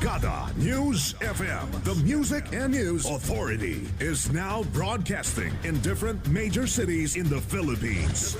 Brigada News FM. The Music and News Authority is now broadcasting in different major cities in the Philippines.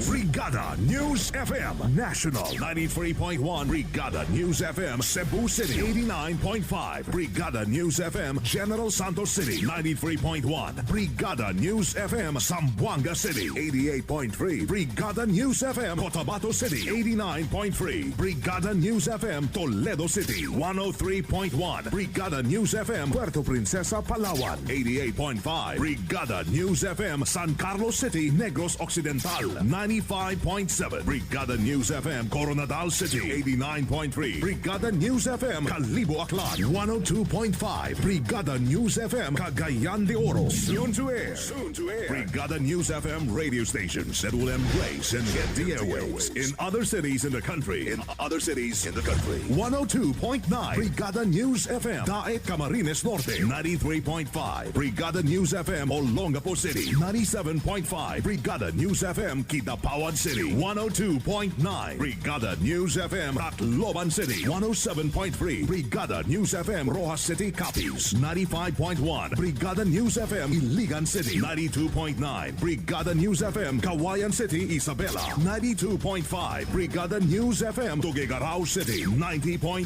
Brigada News FM National 93.1, Brigada News FM Cebu City 89.5, Brigada News FM General Santos City 93.1, Brigada News FM Zamboanga City 88.3, Brigada News FM Cotabato City 89.3, Brigada News FM Toledo City 103.1, Brigada News FM Puerto Princesa Palawan 88.5, Brigada News FM San Carlos City Negros Occidental 95.7, Brigada News FM Coronadal City 89.3, Brigada News FM Calibo Aklan 102.5, Brigada News FM Cagayan de Oro soon to air. Brigada News FM radio stations that will embrace and get the airwaves in other cities in the country. 102.9, Brigada News FM Daet Camarines Norte 93.5, Brigada News FM Olongapo City 97.5, Brigada News FM Kidapawan City 102.9, Brigada News FM Tacloban City 107.3, Brigada News FM Rojas City Capiz 95.1, Brigada News FM Iligan City 92.9, Brigada News FM Kawayan City Isabela 92.5, Brigada News FM Tuguegarao City 90.9,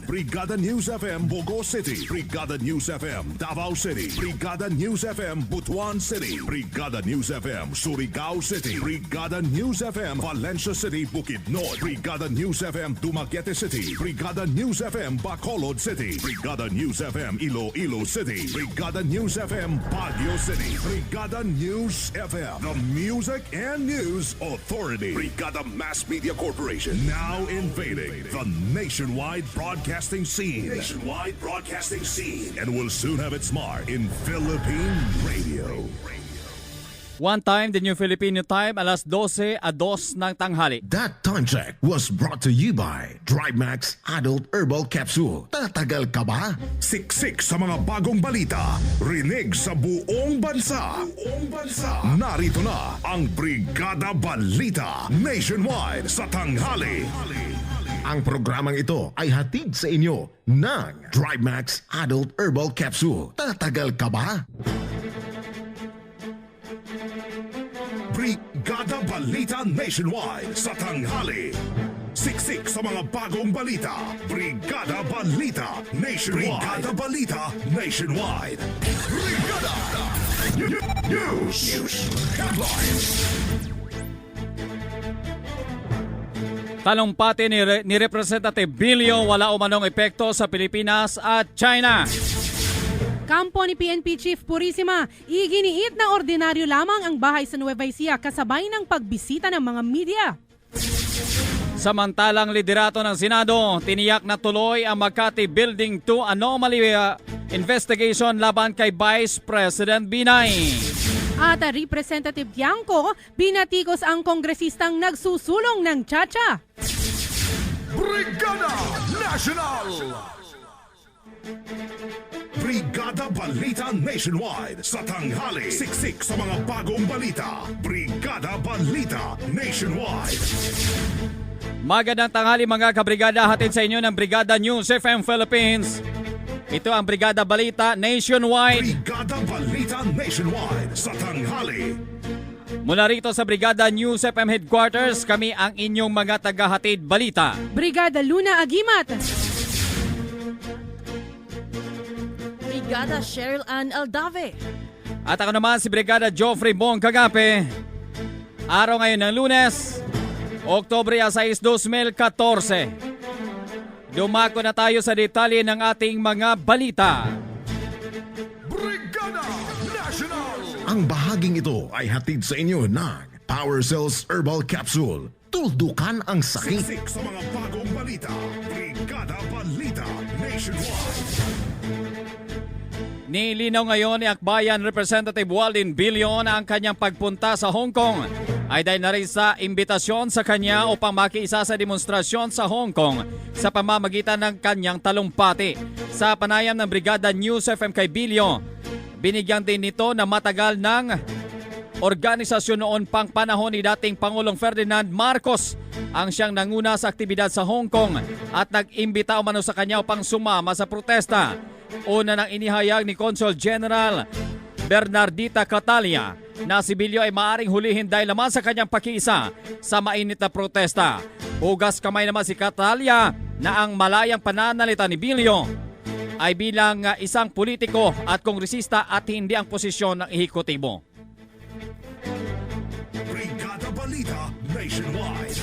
Brigada News FM Bogo City, Brigada News FM Davao City, Brigada News FM Butuan City, Brigada News FM Surigao City, Brigada News FM Valencia City Bukidnon, Brigada News FM Dumaguete City, Brigada News FM Bacolod City, Brigada News FM Iloilo City, Brigada News FM Baguio City, Brigada News FM, the Music and News Authority, Brigada Mass Media Corporation, now invading the nationwide broadcasting scene. And will soon have its mark in Philippine radio. One time, the New Filipino Time, alas 12 a 2 ng tanghali. That time check was brought to you by DriveMax Adult Herbal Capsule. Tatagal ka ba? Siksik sa mga bagong balita, rinig sa buong bansa. Narito na ang Brigada Balita Nationwide sa tanghali. Ang programang ito ay hatid sa inyo ng DriveMax Adult Herbal Capsule. Tatagal ka ba? Brigada Balita Nationwide sa tanghali. Siksik sa mga bagong balita. Brigada Balita Nationwide. Brigada News Headlines. Talumpati ni Representative Bilio wala umanong epekto sa Pilipinas at China. Kampo ni PNP Chief Purisima, iginiit na ordinaryo lamang ang bahay sa Nueva Ecija kasabay ng pagbisita ng mga media. Samantalang liderato ng Senado, tiniyak na tuloy ang Makati Building 2 anomaly investigation laban kay Vice President Binay. At Representative Tiangco, binatikos ang kongresistang nagsusulong ng tsa-tsa. Brigada National! Brigada Balita Nationwide sa tanghali. Siksik sa mga bagong balita. Brigada Balita Nationwide. Magandang tanghali mga kabrigada, hatid sa inyo ng Brigada News FM Philippines. Ito ang Brigada Balita Nationwide. Brigada Balita Nationwide sa tanghali. Mula rito sa Brigada News FM Headquarters, kami ang inyong mga tagahatid balita. Brigada Luna Agimat. Brigada Cheryl Ann Aldave. At ako naman si Brigada Geoffrey Bong Kagape. Araw ngayon ng Lunes, Oktubre 6, 2014. Dumako na tayo sa detalye ng ating mga balita. Brigada National! Ang bahaging ito ay hatid sa inyo ng Power Cells Herbal Capsule. Tuldukan ang sakit. Siksik sa mga bagong balita. Brigada Balita Nationwide. Nilinaw ngayon ni Akbayan Representative Waldin Bilio na ang kanyang pagpunta sa Hong Kong ay dahil na rin sa imbitasyon sa kanya upang makiisa sa demonstrasyon sa Hong Kong sa pamamagitan ng kanyang talumpati. Sa panayam ng Brigada News FM kay Bilio, binigyan din nito na matagal ng organisasyon noon pang panahon ni dating Pangulong Ferdinand Marcos ang siyang nanguna sa aktibidad sa Hong Kong at nag-imbita umano sa kanya upang sumama sa protesta. Una nang inihayag ni Consul General Bernardita Catalia na si Bilyo ay maaring hulihin dahil naman sa kanyang pakiisa sa mainit na protesta. Hugas kamay naman si Catalia na ang malayang pananalita ni Bilyo ay bilang isang politiko at kongresista at hindi ang posisyon ng ehekutibo. Brigada Balita Nationwide.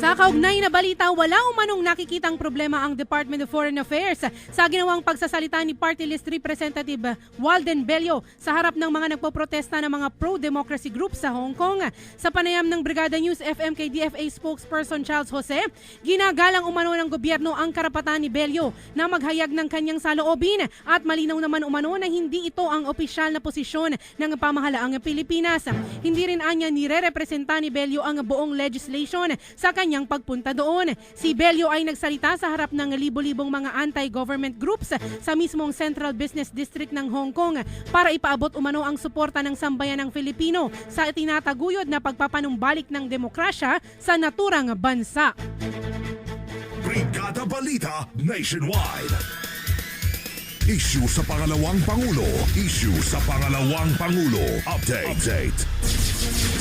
Sa kaugnay na balita, wala umanong nakikitang problema ang Department of Foreign Affairs sa ginawang pagsasalita ni Party List Representative Walden Bello sa harap ng mga nagpoprotesta ng mga pro-democracy groups sa Hong Kong. Sa panayam ng Brigada News FM kay DFA spokesperson Charles Jose, ginagalang umano ng gobyerno ang karapatan ni Bello na maghayag ng kanyang saloobin at malinaw naman umano na hindi ito ang opisyal na posisyon ng pamahalaang Pilipinas. Hindi rin anya nire-representa ni Bello ang buong legislation sa kanyang pagpunta doon. Si Bello ay nagsalita sa harap ng libo-libong mga anti-government groups sa mismong Central Business District ng Hong Kong para ipaabot umano ang suporta ng sambayan ng Filipino sa itinataguyod na pagpapanumbalik ng demokrasya sa naturang bansa. Brigada Balita Nationwide. Issue sa pangalawang Pangulo. Issue sa pangalawang Pangulo. Update.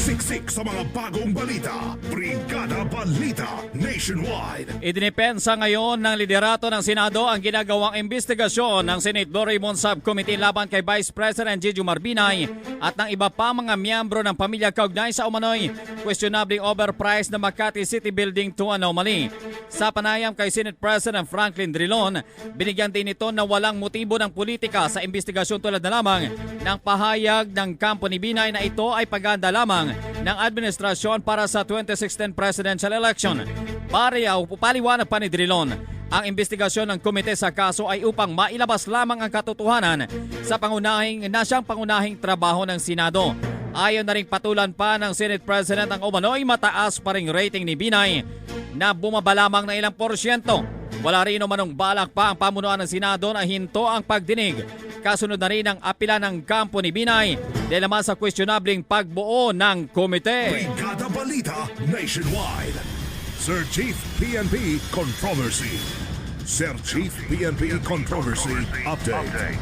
Siksik sa mga bagong balita. Brigada Balita Nationwide. Idinipensa ngayon ng liderato ng Senado ang ginagawang investigasyon ng Senate Blue Ribbon Subcommittee laban kay Vice President Gigi Marbinay at ng iba pa mga miyembro ng pamilya kaugnay sa umano'y questionabling overpriced na Makati City Building 2 anomaly. Sa panayam kay Senate President Franklin Drilon, binigyan din ito na walang motibo ng politika sa investigasyon tulad na lamang ng pahayag ng kampo ni Binay na ito ay paganda lamang ng administrasyon para sa 2016 presidential election. Paliwanag pa ni Drilon, ang investigasyon ng komite sa kaso ay upang mailabas lamang ang katotohanan sa siyang pangunahing trabaho ng Senado. Ayon na ring patulan pa ng Senate President ang umano'y mataas pa ring rating ni Binay na bumaba lamang na ilang porsyento. Wala rin umanong balak pa ang pamunuan ng Senado na hinto ang pagdinig. Kasunod na rin ang apila ng kampo ni Binay dahil naman sa questionabling pagbuo ng komite. Brigada Balita Nationwide. Sir Chief PNP Controversy. Sir Chief PNP Controversy Update.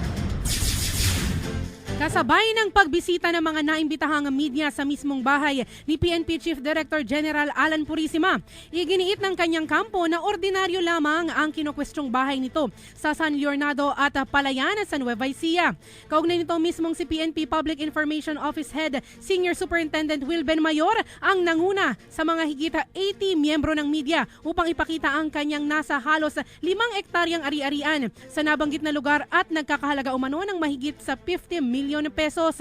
Kasabay ng pagbisita ng mga naimbitahang media sa mismong bahay ni PNP Chief Director General Alan Purisima, iginiit ng kanyang kampo na ordinaryo lamang ang kinukwestyong bahay nito sa San Leonardo at Palayan sa Nueva Ecija. Kaugnay nito mismong si PNP Public Information Office Head Senior Superintendent Wilben Mayor ang nanguna sa mga higit 80 miyembro ng media upang ipakita ang kanyang nasa halos 5 ektaryang ari-arian sa nabanggit na lugar at nagkakahalaga umano ng mahigit sa 50 milyon pesos.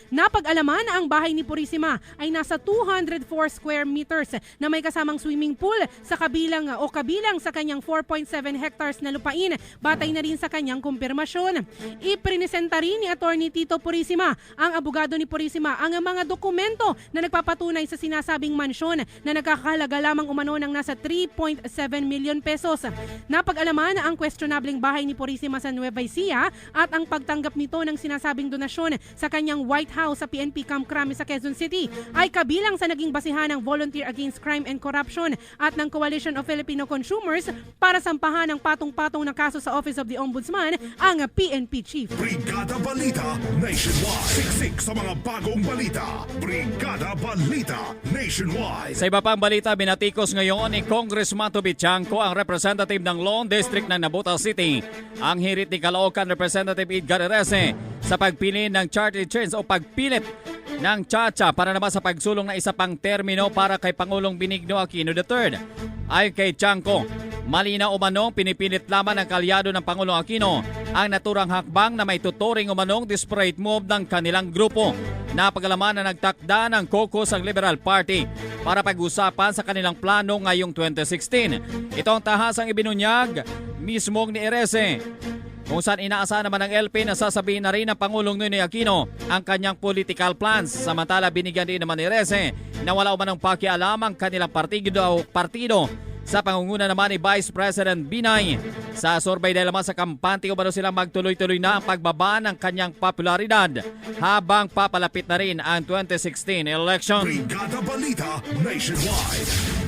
Napag-alaman ang bahay ni Purisima ay nasa 204 square meters na may kasamang swimming pool sa kabilang sa kanyang 4.7 hectares na lupain, batay na rin sa kanyang kumpirmasyon. Iprinesenta rin ni Attorney Tito Purisima, ang abogado ni Purisima, ang mga dokumento na nagpapatunay sa sinasabing mansyon na nagkakahalaga lamang umano ng nasa 3.7 million pesos. Napag-alaman ang questionabling bahay ni Purisima sa Nueva Ecija at ang pagtanggap nito ng sinasabing donasyon sa kanyang White House sa PNP Camp Crame sa Quezon City ay kabilang sa naging basihan ng Volunteer Against Crime and Corruption at ng Coalition of Filipino Consumers para sampahan ng patong-patong na kaso sa Office of the Ombudsman ang PNP Chief. Brigada Balita Nationwide. Siksik sa mga bagong balita. Brigada Balita Nationwide. Sa iba pang balita, binatikos ngayon ni Congressman Toby Chanco, ang representative ng Lone District ng Nabota City, ang hirit ni Caloocan Representative Edgar Erese sa pagpili ng charter change o pagpilit ng Chacha para naman sa pagsulong na isa pang termino para kay Pangulong Benigno Aquino III. Ayon kay Chanco, malinaw umanong pinipilit lamang ng kalyado ng Pangulong Aquino ang naturang hakbang na may tuturing umanong desperate move ng kanilang grupo. Napag-alaman na nagtakda ng caucus ang Liberal Party para pag-usapan sa kanilang plano ngayong 2016. Ito ang tahasang ibinunyag mismong ni Erese, kung saan inaasahan naman ng LP na sasabihin na rin ng Pangulong Noynoy Aquino ang kanyang political plans. Samantala, binigyan din naman ni Erese na wala umanong pakialam ang kanilang partido sa pangunguna naman ni Vice President Binay. Sa survey dahil naman sa kampante, umano silang magtuloy-tuloy na ang pagbaba ng kanyang popularidad habang papalapit na rin ang 2016 election. Brigada Balita Nationwide.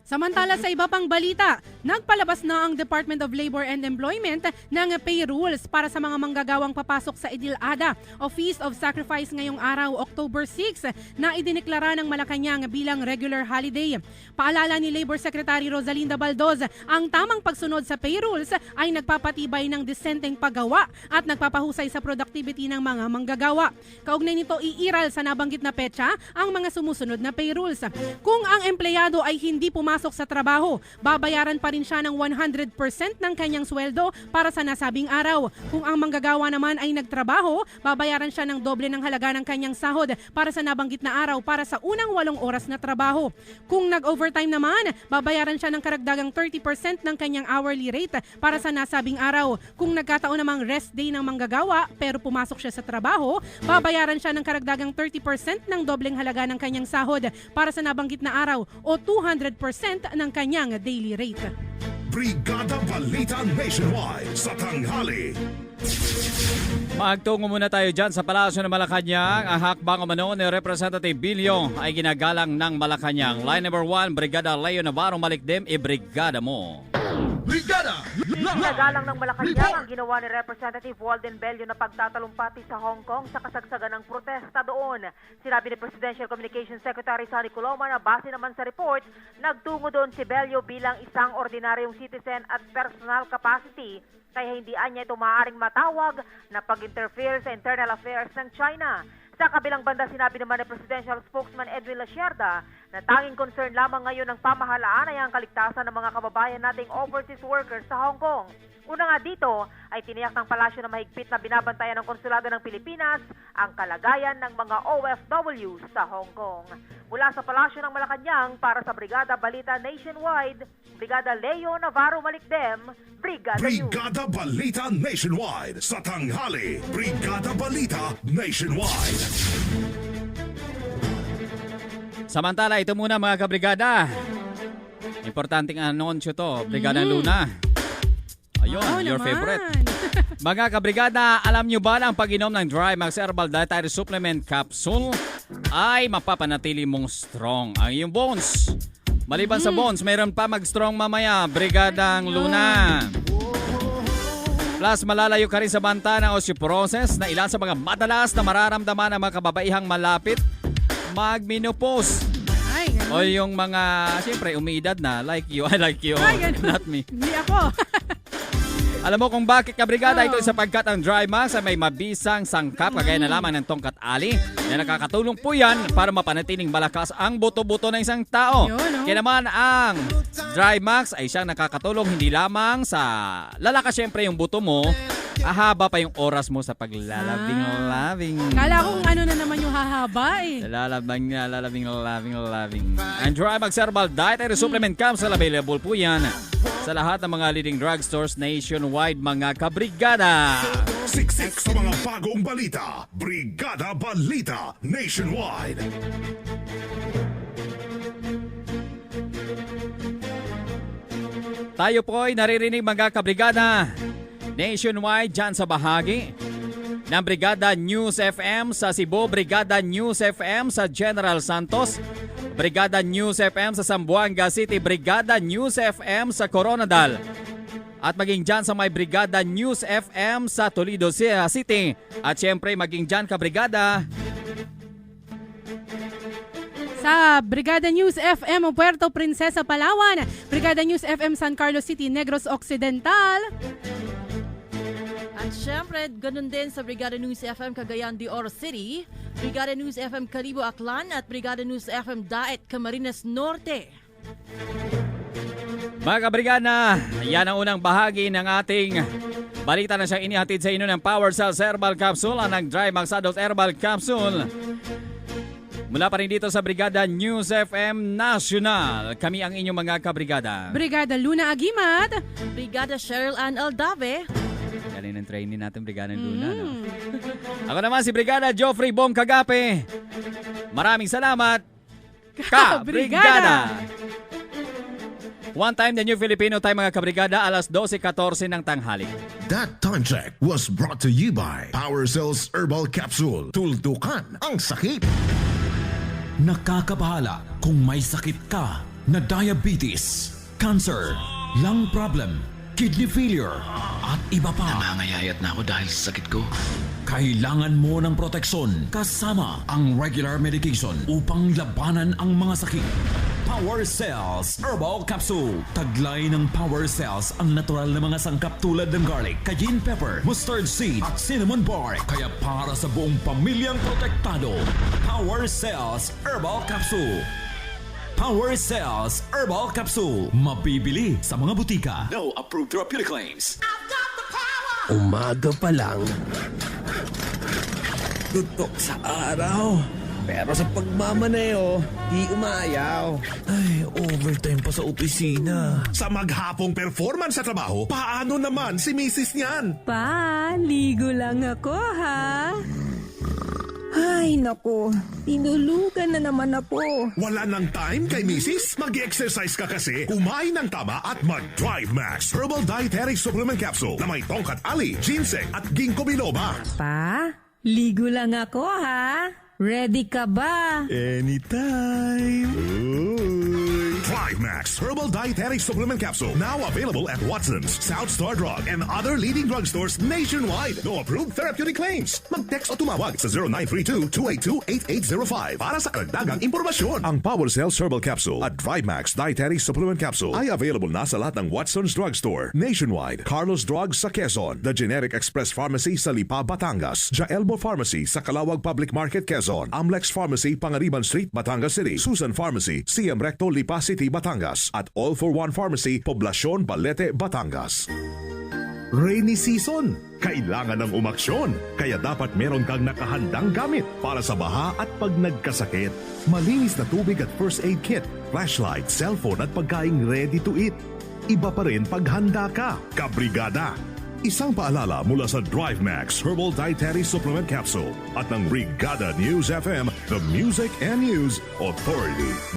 Samantala sa iba pang balita, nagpalabas na ang Department of Labor and Employment ng pay rules para sa mga manggagawang papasok sa Idil Adha o Feast of Sacrifice ngayong araw, October 6, na idineklara ng Malacanang bilang regular holiday. Paalala ni Labor Secretary Rosalinda Baldoz, ang tamang pagsunod sa pay rules ay nagpapatibay ng disenteng paggawa at nagpapahusay sa productivity ng mga manggagawa. Kaugnay nito, iiral sa nabanggit na petsa ang mga sumusunod na pay rules. Kung ang empleyado ay hindi pumasok sa trabaho, babayaran pa rin siya ng 100% ng kanyang sweldo para sa nasabing araw. Kung ang manggagawa naman ay nagtrabaho, babayaran siya ng doble ng halaga ng kanyang sahod para sa nabanggit na araw para sa unang 8 oras na trabaho. Kung nag-overtime naman, babayaran siya ng karagdagang 30% ng kanyang hourly rate para sa nasabing araw. Kung nagkataon namang rest day ng manggagawa pero pumasok siya sa trabaho, babayaran siya ng karagdagang 30% ng dobleng halaga ng kanyang sahod para sa nabanggit na araw o 200% ng kanyang daily rate. Brigada Balita Nationwide sa tanghali. Magtungo muna tayo dyan sa Palasyo ng Malacanang. Ang hakbang umano ni Representative Bilyo ay ginagalang ng Malacanang. Line number 1, Brigada Leo Navarro Malikdem, ibrigada mo. Brigada! Nagalang ng Malacanang ang ginawa ni Representative Walden Bello na pagtatalumpati sa Hong Kong sa kasagsagan ng protesta doon. Sinabi ni Presidential Communications Secretary Sonny Coloma na base naman sa report, nagtungo doon si Bello bilang isang ordinaryong citizen at personal capacity, kaya hindi anya ito maaaring matawag na pag-interfere sa internal affairs ng China. Sa kabilang banda, sinabi naman ni Presidential Spokesman Edwin Lasierda na tanging concern lamang ngayon ng pamahalaan ay ang kaligtasan ng mga kababayan nating overseas workers sa Hong Kong. Una nga dito ay tiniyak ng palasyo na mahigpit na binabantayan ng Konsulado ng Pilipinas ang kalagayan ng mga OFW sa Hong Kong. Mula sa palasyo ng Malacanang para sa Brigada Balita Nationwide, Brigada Leo Navarro Malikdem, Brigada News. Brigada Balita Nationwide sa tanghali. Brigada Balita Nationwide. Samantala, ito muna mga kabrigada. Importanteng anunsyo to, Brigada Luna. Ayun, Oo your naman. favorite. Mga kabrigada, alam nyo ba na ang pag-inom ng Dry Max Herbal Dietary Supplement Capsule ay mapapanatili mong strong ang iyong bones. Maliban sa bones, mayroon pa mag-strong mamaya, Brigadang Luna. Plus, malalayo ka rin sa banta ng osteoporosis na ilan sa mga madalas na mararamdaman ng mga kababaihang malapit mag-menopause. Ay, ganun. O yung mga, siyempre, umiidad na, like you, I like you, Ay, ganun. not me. Hindi ako. Alam mo kung bakit kabrigada ito sapagkat ang Dry Max ay may mabisang sangkap kagaya na lamang ng tongkat ali na nakakatulong po yan para mapanatiling malakas ang buto-buto ng isang tao. Yun, no? Kaya naman ang Dry Max ay siyang nakakatulong hindi lamang sa lalakas syempre yung buto mo, ahaba pa yung oras mo sa paglalabing-labing. Kala kong ano na naman yung hahaba eh. Lalabing. Ang Dry Max Herbal Dietary Supplement Capsule available po yan sa lahat ng mga leading drugstores nationwide, mga kabrigada. Siksik sa mga bagong balita. Brigada Balita Nationwide. Tayo po ay naririnig mga kabrigada nationwide dyan sa bahagi ng Brigada News FM sa Cebu, Brigada News FM sa General Santos, Brigada News FM sa Zamboanga City, Brigada News FM sa Coronadal, at maging dyan sa may Brigada News FM sa Toledo City, at syempre maging dyan kabrigada Sa Brigada News FM o Puerto Princesa, Palawan, Brigada News FM San Carlos City, Negros Occidental. At syempre, ganun din sa Brigada News FM Cagayan de Oro City, Brigada News FM Calibo Aklan at Brigada News FM Daet Camarines Norte. Mga kabrigada, yan ang unang bahagi ng ating balita na siyang inihatid sa inyo ng Power Cells Herbal Capsule, ang Dry Max Adult Herbal Capsule. Mula pa rin dito sa Brigada News FM National, kami ang inyong mga kabrigada. Brigada Luna Agimat. Brigada Cheryl Ann Aldave. Galing ng training natin, Brigada Luna. No? Ako naman si Brigada Geoffrey Bong Kagape. Maraming salamat, Kabrigada! One time, the New Filipino Time mga kabrigada, alas 12:14 ng tanghali. That time check was brought to you by Power Cells Herbal Capsule. Tuldukan ang sakit. Nakakabahala kung may sakit ka na diabetes, cancer, lung problem, kidney failure, at iba pa. Nangangayayat na ako dahil sa sakit ko. Kailangan mo ng proteksyon kasama ang regular medication upang labanan ang mga sakit. Power Cells Herbal Capsule. Taglay ng Power Cells ang natural na mga sangkap tulad ng garlic, cayenne pepper, mustard seed at cinnamon bark. Kaya para sa buong pamilyang protektado, Power Cells Herbal Capsule. Power Cells Herbal Capsule. Mabibili sa mga butika. No approved therapeutic claims. Umaga pa lang. Tutok sa araw. Pero sa pagmamaneo, di umayaw. Ay, overtime pa sa opisina. Sa maghapong performance sa trabaho, paano naman si Mrs. niyan? Pa, ligo lang ako ha. Ay, naku. Tinulugan na naman ako. Wala nang time kay Mrs.? Mag-exercise ka kasi, kumain ng tama at mag-Drive Max Herbal Dietary Supplement Capsule na may tongkat ali, ginseng at ginkgo biloba. Pa, ligo lang ako ha. Ready ka ba? Anytime. Drive Max Herbal Dietary Supplement Capsule. Now available at Watson's, South Star Drug, and other leading drugstores nationwide. No approved therapeutic claims. Mag-text o tumawag sa 0932-282-8805 para sa karagdagang impormasyon. Ang Power Cells Herbal Capsule at Drive Max Dietary Supplement Capsule ay available na sa lahat ng Watson's Drugstore nationwide. Carlos Drugs sa Quezon, The Generic Express Pharmacy sa Lipa, Batangas, Jaelbo Pharmacy sa Calawag Public Market, Quezon, Amlex Pharmacy, Pangariban Street, Batangas City, Susan Pharmacy, CM Recto, Lipa City, Batangas, at All for One Pharmacy, Poblacion, Balete, Batangas. Rainy season, kailangan ng umaksyon, kaya dapat meron kang nakahandang gamit para sa baha at pag nagkasakit. Malinis na tubig at first aid kit, flashlight, cellphone at pagkaing ready to eat. Iba pa rin paghanda ka, kabrigada. Isang paalala mula sa Drive Max Herbal Dietary Supplement Capsule at ng Brigada News FM, the Music and News Authority.